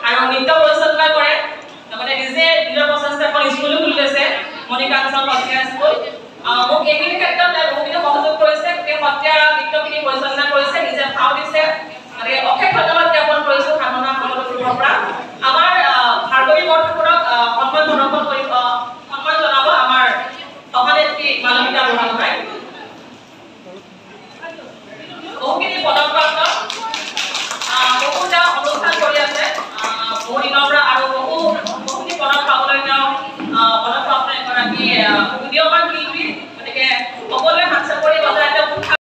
আৰু নিত্য পৰিচালনা কৰে লগতে নিজে নিজৰ প্ৰচেষ্টাত স্কুলো খুলি লৈছে মনিকা মিছন সত্ৰীয়া স্কুল মোক এইখিনি ক্ষেত্ৰত বহুখিনি সহযোগ কৰিছে গোটেই সত্ৰীয়া নৃত্যখিনি পৰিচালনা কৰিছে নিজে ভাও দিছে গতিকে অশেষ ধন্যবাদ জ্ঞাপন কৰিছোঁ সাধনা সকলোৰ পৰা আমাৰ ভাৰ্গৱী বৰঠাকুৰক সন্মান প্ৰদৰ্শন কৰিব সন্মান জনাব আমাৰ সভানেত্ৰী মানবিকা বৰঠাকুৰাই বহুখিনি পদকপ্ৰাপ্ত বহুটা অনুষ্ঠান কৰি আছে বহু দিনৰ পৰা আৰু বহুখিনি পদক পাবলৈ তেওঁ পদকপ্ৰাপ্ত এগৰাকী উদীয়মান